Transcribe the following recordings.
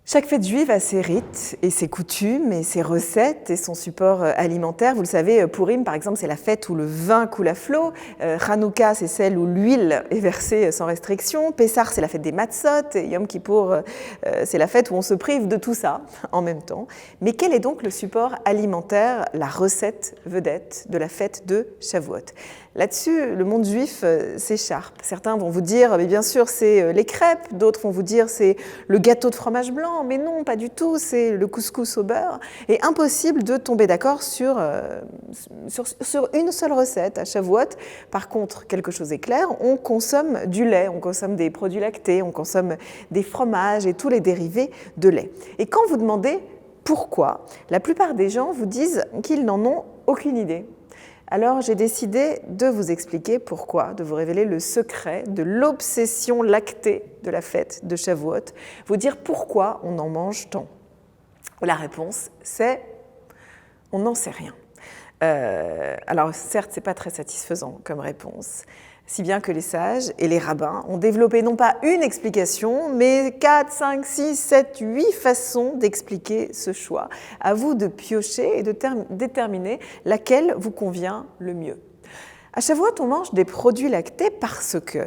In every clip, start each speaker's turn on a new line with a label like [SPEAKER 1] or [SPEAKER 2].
[SPEAKER 1] Chaque fête juive a ses rites et ses coutumes et ses recettes et son support alimentaire. Vous le savez, Purim, par exemple, c'est la fête où le vin coule à flot. Hanouka, c'est celle où l'huile est versée sans restriction. Pessah, c'est la fête des matzot. Et Yom Kippour, c'est la fête où on se prive de tout ça en même temps. Mais quel est donc le support alimentaire, la recette vedette de la fête de Shavuot ? Là-dessus, le monde juif s'écharpe. Certains vont vous dire, mais bien sûr, c'est les crêpes. D'autres vont vous dire, c'est le gâteau de fromage blanc. Mais non, pas du tout, c'est le couscous au beurre. Et impossible de tomber d'accord sur une seule recette à Shavuot. Par contre, quelque chose est clair, on consomme du lait, on consomme des produits lactés, on consomme des fromages et tous les dérivés de lait. Et quand vous demandez pourquoi, la plupart des gens vous disent qu'ils n'en ont aucune idée. Alors j'ai décidé de vous expliquer pourquoi, de vous révéler le secret de l'obsession lactée de la fête de Shavuot, vous dire pourquoi on en mange tant. La réponse, c'est on n'en sait rien. Alors certes, ce n'est pas très satisfaisant comme réponse, si bien que les sages et les rabbins ont développé non pas une explication, mais 4, 5, 6, 7, 8 façons d'expliquer ce choix. À vous de piocher et de déterminer laquelle vous convient le mieux. À Shavuot, on mange des produits lactés parce que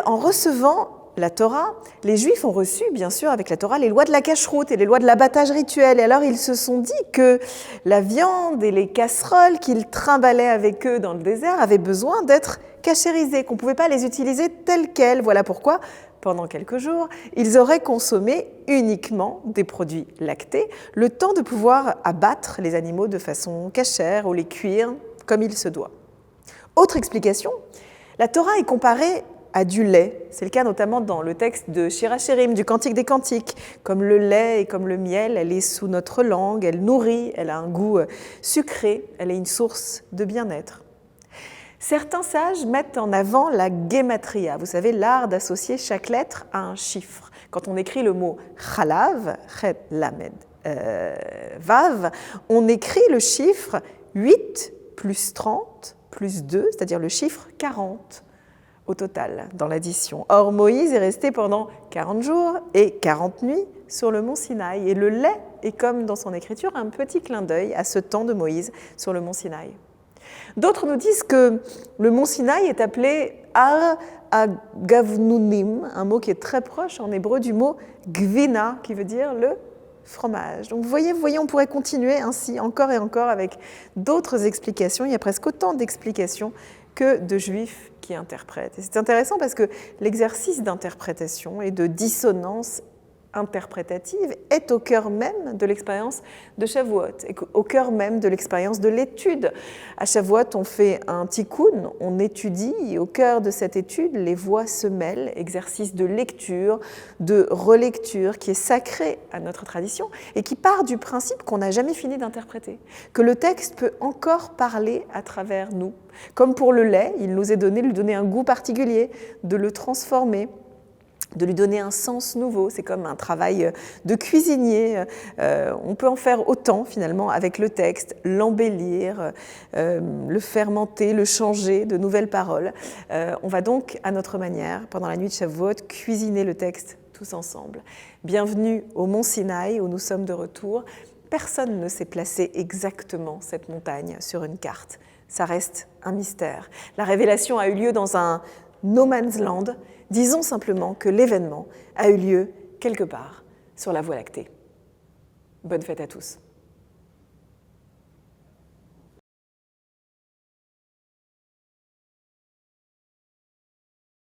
[SPEAKER 1] en recevant la Torah, les Juifs ont reçu, bien sûr, avec la Torah, les lois de la cacheroute et les lois de l'abattage rituel. Et alors, ils se sont dit que la viande et les casseroles qu'ils trimballaient avec eux dans le désert avaient besoin d'être cachérisées, qu'on ne pouvait pas les utiliser telles quelles. Voilà pourquoi, pendant quelques jours, ils auraient consommé uniquement des produits lactés, le temps de pouvoir abattre les animaux de façon cachère ou les cuire comme il se doit. Autre explication, la Torah est comparée à du lait. C'est le cas notamment dans le texte de Shir HaShirim, du Cantique des Cantiques. Comme le lait et comme le miel, elle est sous notre langue, elle nourrit, elle a un goût sucré, elle est une source de bien-être. Certains sages mettent en avant la guématria, vous savez, l'art d'associer chaque lettre à un chiffre. Quand on écrit le mot chalav, chet lamed vav, on écrit le chiffre 8 plus 30 plus 2, c'est-à-dire le chiffre 40. Au total, dans l'addition. Or, Moïse est resté pendant 40 jours et 40 nuits sur le mont Sinaï. Et le lait est, comme dans son écriture, un petit clin d'œil à ce temps de Moïse sur le mont Sinaï. D'autres nous disent que le mont Sinaï est appelé Ar Agavnunim, un mot qui est très proche en hébreu du mot Gvina, qui veut dire le fromage. Donc vous voyez, on pourrait continuer ainsi encore et encore avec d'autres explications. Il y a presque autant d'explications que de juifs qui interprètent. Et c'est intéressant parce que l'exercice d'interprétation et de dissonance interprétative est au cœur même de l'expérience de Shavuot, et au cœur même de l'expérience de l'étude. À Shavuot, on fait un tikkun, on étudie, et au cœur de cette étude, les voix se mêlent, exercice de lecture, de relecture, qui est sacré à notre tradition, et qui part du principe qu'on n'a jamais fini d'interpréter, que le texte peut encore parler à travers nous. Comme pour le lait, il nous est donné de lui donner un goût particulier, de le transformer, de lui donner un sens nouveau. C'est comme un travail de cuisinier. On peut en faire autant finalement avec le texte, l'embellir, le fermenter, le changer de nouvelles paroles. On va donc, à notre manière, pendant la nuit de Shavuot, cuisiner le texte tous ensemble. Bienvenue au Mont Sinaï où nous sommes de retour. Personne ne sait placer exactement cette montagne sur une carte. Ça reste un mystère. La révélation a eu lieu dans un no man's land. Disons simplement que l'événement a eu lieu quelque part sur la Voie lactée. Bonne fête à tous.